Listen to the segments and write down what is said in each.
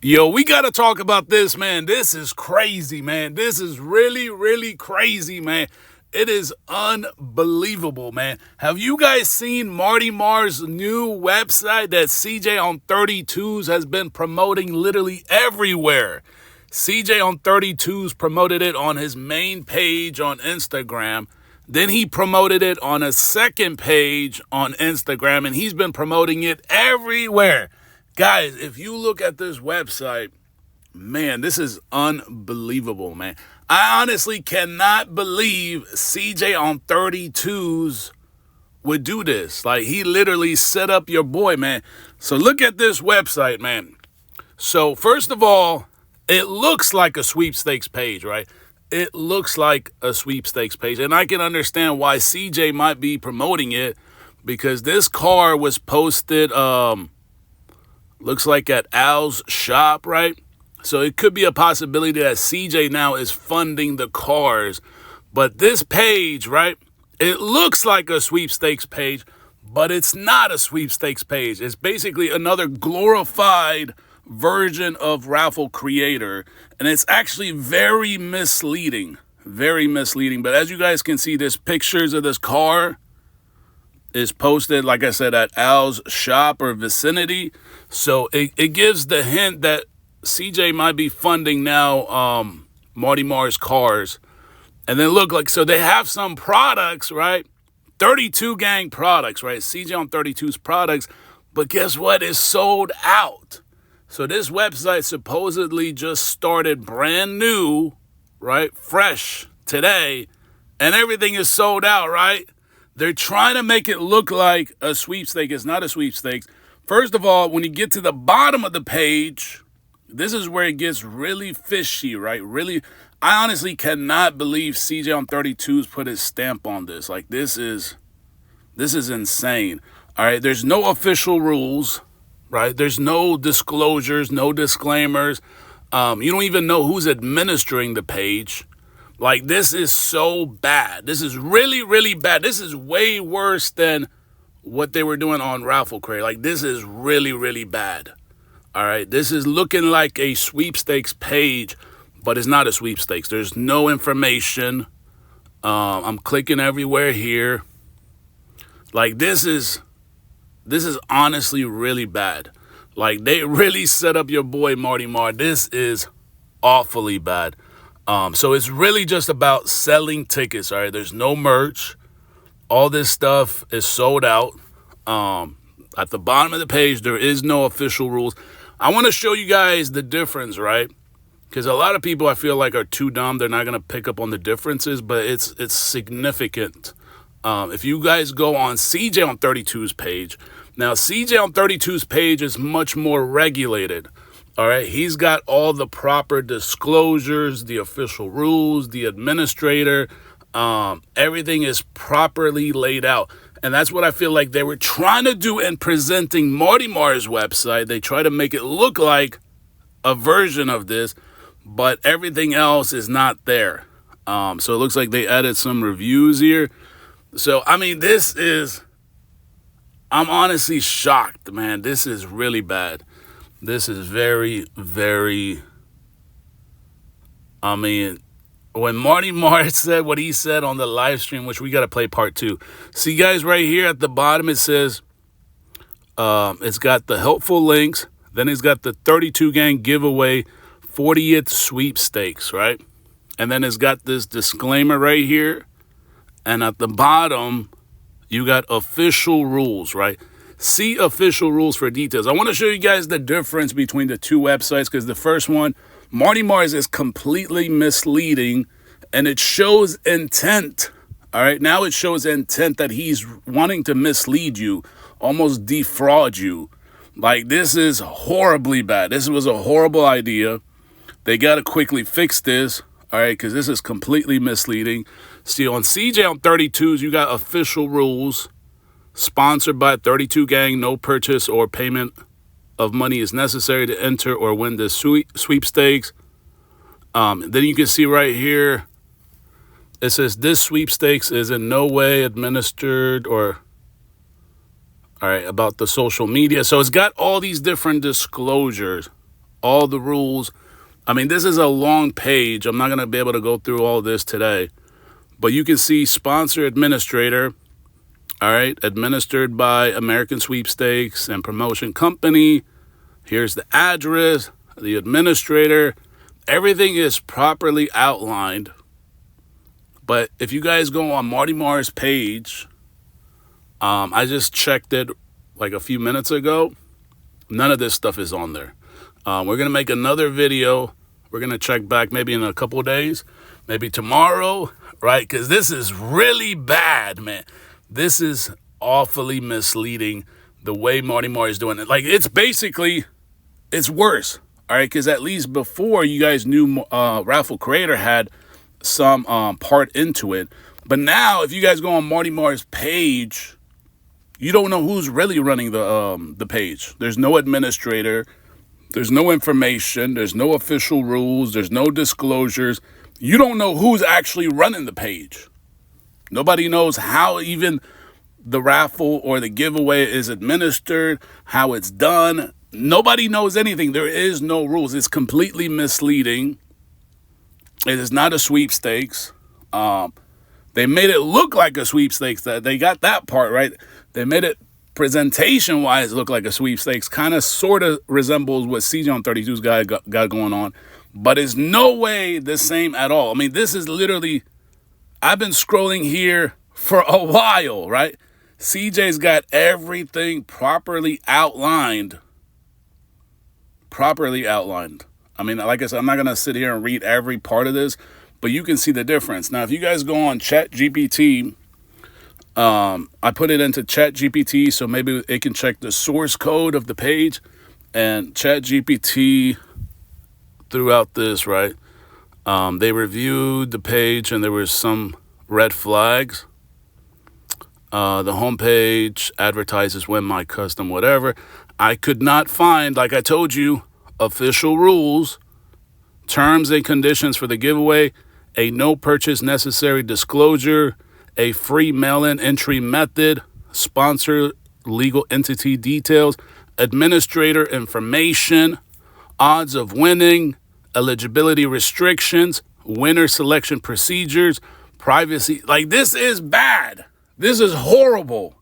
Yo, we got to talk about this, man. This is crazy, man. This is really, really crazy, man. It is unbelievable, man. Have you guys seen Marty Marr's new website that CJ on 32s has been promoting literally everywhere? CJ on 32s promoted it on his main page on Instagram. Then he promoted it on a second page on Instagram, and he's been promoting it everywhere. Guys, if you look at this website, man, this is unbelievable, man. I honestly cannot believe CJ on 32s would do this. Like, he literally set up your boy, man. So look at this website, man. So first of all, it looks like a sweepstakes page, right? It looks like a sweepstakes page. And I can understand why CJ might be promoting it, because this car was posted, looks like at Al's shop, right? So it could be a possibility that CJ now is funding the cars. But this page, right, it looks like a sweepstakes page, but it's not a sweepstakes page. It's basically another glorified version of Raffle Creator. And it's actually very misleading. Very misleading. But as you guys can see, there's pictures of this car is posted, like I said, at Al's shop or vicinity. So it gives the hint that CJ might be funding now Marty Marr's cars. And then look, like, so they have some products, right? 32 gang products, right? CJ on 32's products. But guess what? It's sold out. So this website supposedly just started brand new, right? Fresh today. And everything is sold out, right? They're trying to make it look like a sweepstake. It's not a sweepstakes. First of all, when you get to the bottom of the page, this is where it gets really fishy, right? Really, I honestly cannot believe CJ on 32's put his stamp on this. Like, this is insane. All right, there's no official rules, right? There's no disclosures, no disclaimers. You don't even know who's administering the page. Like, this is so bad. This is really, really bad. This is way worse than what they were doing on Raffle Creator. Like, this is really, really bad. All right, this is looking like a sweepstakes page, but it's not a sweepstakes. There's no information. I'm clicking everywhere here. Like, this is honestly really bad. Like, they really set up your boy Marty Marr. This is awfully bad. So it's really just about selling tickets, all right? There's no merch. All this stuff is sold out. At the bottom of the page, there is no official rules. I want to show you guys the difference, right? Because a lot of people, I feel like, are too dumb. They're not going to pick up on the differences, but it's significant. If you guys go on CJ on 32's page, now CJ on 32's page is much more regulated. All right, he's got all the proper disclosures, the official rules, the administrator. Everything is properly laid out. And that's what I feel like they were trying to do in presenting Marty Marr's website. They try to make it look like a version of this, but everything else is not there. So it looks like they added some reviews here. So, I mean, I'm honestly shocked, man. This is really bad. This is very, very, I mean, when Marty Marr said what he said on the live stream, which we got to play part 2. See, guys, right here at the bottom, it says, it's got the helpful links. Then it's got the 32 gang giveaway 40th sweepstakes, right? And then it's got this disclaimer right here. And at the bottom, you got official rules, right? See official rules for details. I want to show you guys the difference between the two websites, because the first one, Marty Marr's, is completely misleading, and it shows intent. All right, now it shows intent that he's wanting to mislead you, almost defraud you. Like, this is horribly bad. This was a horrible idea. They got to quickly fix this, all right, because this is completely misleading. See, on CJ on 32s, you got official rules. Sponsored by 32 gang, no purchase or payment of money is necessary to enter or win the sweepstakes. Then you can see right here, it says this sweepstakes is in no way administered or, all right, about the social media. So it's got all these different disclosures all the rules. I mean, this is a long page. I'm not going to be able to go through all this today. But you can see sponsor administrator, all right, administered by American Sweepstakes and Promotion Company. Here's the address, the administrator. Everything is properly outlined. But if you guys go on Marty Mar's page, I just checked it like a few minutes ago. None of this stuff is on there. We're going to make another video. We're going to check back maybe in a couple of days, maybe tomorrow, right? Because this is really bad, man. This is awfully misleading the way Marty Mar is doing it. Like, it's basically, it's worse, all right? Because at least before, you guys knew Raffle Creator had some part into it. But now, if you guys go on Marty Mar's page, you don't know who's really running the page. There's no administrator. There's no information. There's no official rules. There's no disclosures. You don't know who's actually running the page. Nobody knows how even the raffle or the giveaway is administered, how it's done. Nobody knows anything. There is no rules. It's completely misleading. It is not a sweepstakes. They made it look like a sweepstakes. That they got that part right. They made it presentation-wise look like a sweepstakes. Kind of sort of resembles what CJ on 32's guy got going on. But it's no way the same at all. I mean, this is literally... I've been scrolling here for a while, right? CJ's got everything properly outlined. Properly outlined. I mean, like I said, I'm not going to sit here and read every part of this, but you can see the difference. Now, if you guys go on ChatGPT, I put it into ChatGPT, so maybe it can check the source code of the page. And ChatGPT throughout this, right? They reviewed the page and there were some red flags. The homepage advertises when my custom whatever. I could not find, like I told you, official rules, terms and conditions for the giveaway, a no purchase necessary disclosure, a free mail-in entry method, sponsor legal entity details, administrator information, odds of winning, eligibility restrictions, winner selection procedures, privacy. Like, this is bad. This is horrible.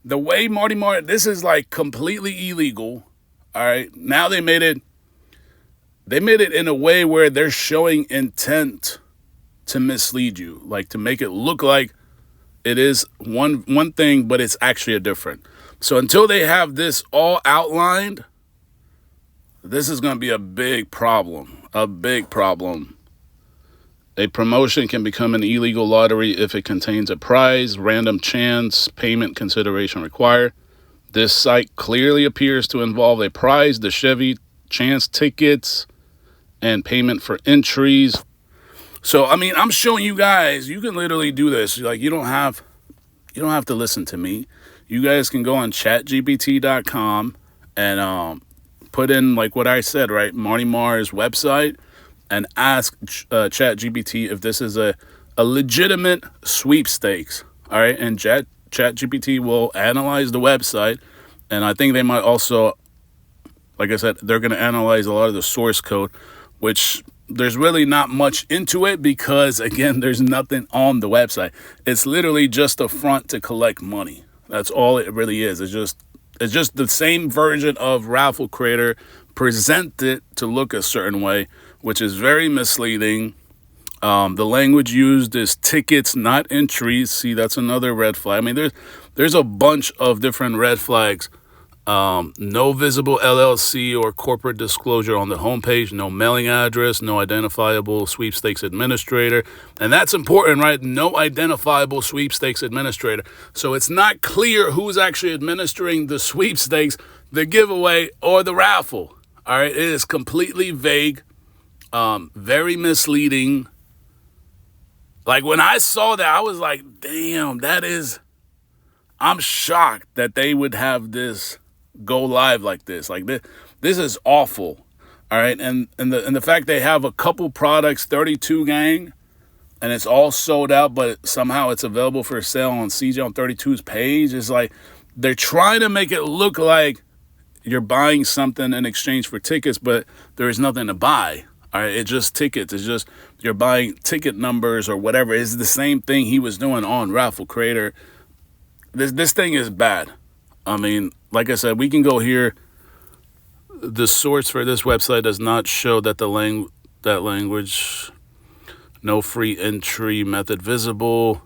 The way Marty Mar, this is like completely illegal. All right. Now they made it in a way where they're showing intent to mislead you, like to make it look like it is one thing, but it's actually a different. So until they have this all outlined, this is going to be a big problem. A big problem. A promotion can become an illegal lottery if it contains a prize, random chance, payment consideration required. This site clearly appears to involve a prize, the Chevy chance tickets, and payment for entries. So, I mean, I'm showing you guys, you can literally do this. Like, you don't have to listen to me. You guys can go on chatgpt.com and put in, like what I said, right, Marty Mar's website, and ask ChatGPT if this is a legitimate sweepstakes, all right? And ChatGPT will analyze the website, and I think they might also, like I said, they're going to analyze a lot of the source code, which there's really not much into it because, again, there's nothing on the website. It's literally just a front to collect money. That's all it really is. It's just the same version of Raffle Creator presented to look a certain way, which is very misleading. The language used is tickets, not entries. See, that's another red flag. I mean, there's a bunch of different red flags. No visible LLC or corporate disclosure on the homepage, no mailing address, no identifiable sweepstakes administrator. And that's important, right? No identifiable sweepstakes administrator. So it's not clear who's actually administering the sweepstakes, the giveaway, or the raffle. All right, it is completely vague, very misleading. Like, when I saw that, I was like, damn, I'm shocked that they would have this go live like this. Like, this is awful. All right, and the fact they have a couple products, 32 gang, and it's all sold out, but somehow it's available for sale on CJ on 32's page. It's like they're trying to make it look like you're buying something in exchange for tickets, but there is nothing to buy. All right, it's just tickets. It's just you're buying ticket numbers or whatever. It's the same thing he was doing on Raffle Creator. This thing is bad. I mean, like I said, we can go here. The source for this website does not show that that language. No free entry method visible.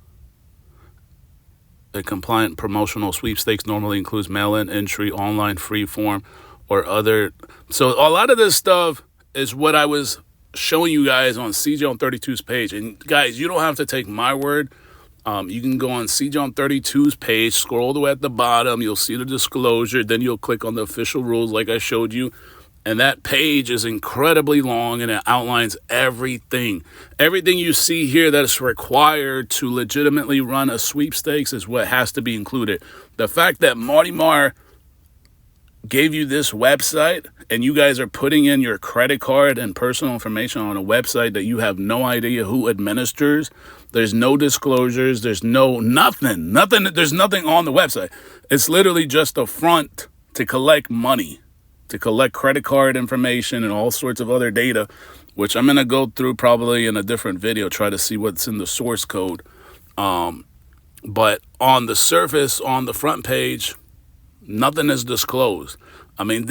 A compliant promotional sweepstakes normally includes mail-in entry, online free form, or other. So a lot of this stuff is what I was showing you guys on CJ on 32's page. And guys, you don't have to take my word. You can go on CJ on 32's page, scroll the way at the bottom. You'll see the disclosure. Then you'll click on the official rules like I showed you. And that page is incredibly long, and it outlines everything. Everything you see here that is required to legitimately run a sweepstakes is what has to be included. The fact that Marty Mar gave you this website and you guys are putting in your credit card and personal information on a website that you have no idea who administers. There's no disclosures. There's nothing. There's nothing on the website. It's literally just a front to collect money, to collect credit card information and all sorts of other data, which I'm going to go through probably in a different video, try to see what's in the source code. But on the surface, on the front page, nothing is disclosed. I mean,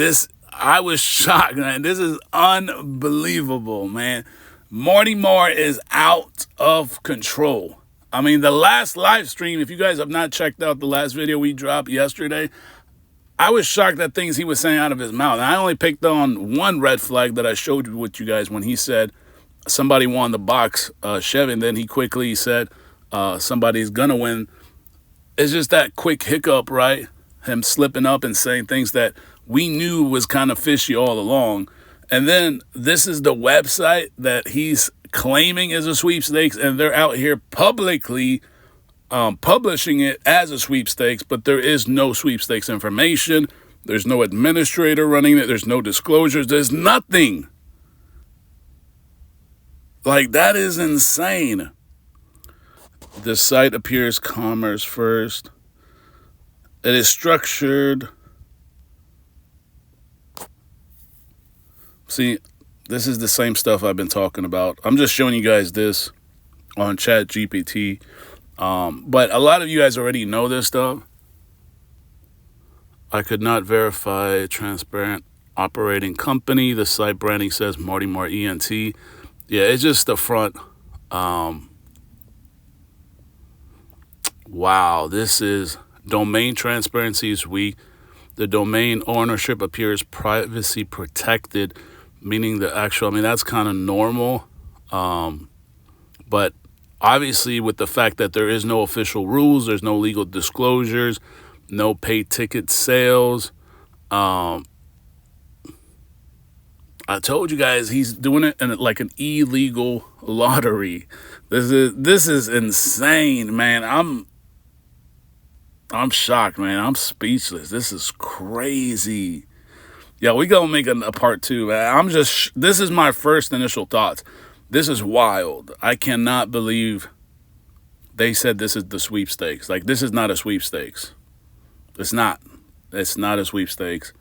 I was shocked, man. This is unbelievable, man. Marty Mar is out of control. I mean, the last live stream, if you guys have not checked out the last video we dropped yesterday, I was shocked at things he was saying out of his mouth. And I only picked on one red flag that I showed with you guys when he said somebody won the box, Chevy, and then he quickly said somebody's gonna win. It's just that quick hiccup, right? Him slipping up and saying things that we knew was kind of fishy all along. And then this is the website that he's claiming is a sweepstakes, and they're out here publicly publishing it as a sweepstakes, but there is no sweepstakes information. There's no administrator running it. There's no disclosures. There's nothing. Like, that is insane. The site appears commerce first. It is structured. See, this is the same stuff I've been talking about. I'm just showing you guys this on ChatGPT. But a lot of you guys already know this stuff. I could not verify transparent operating company. The site branding says Marty Mar ENT. Yeah, it's just the front. Wow, this is domain transparency is weak. The domain ownership appears privacy protected, meaning the actual, I mean, that's kind of normal. But obviously, with the fact that there is no official rules, there's no legal disclosures, no paid ticket sales. I told you guys he's doing it in like an illegal lottery. This is insane, man. I'm shocked, man. I'm speechless. This is crazy. Yeah, we gonna make a part two, man. This is my first initial thoughts. This is wild. I cannot believe they said this is the sweepstakes. Like, this is not a sweepstakes. It's not. It's not a sweepstakes.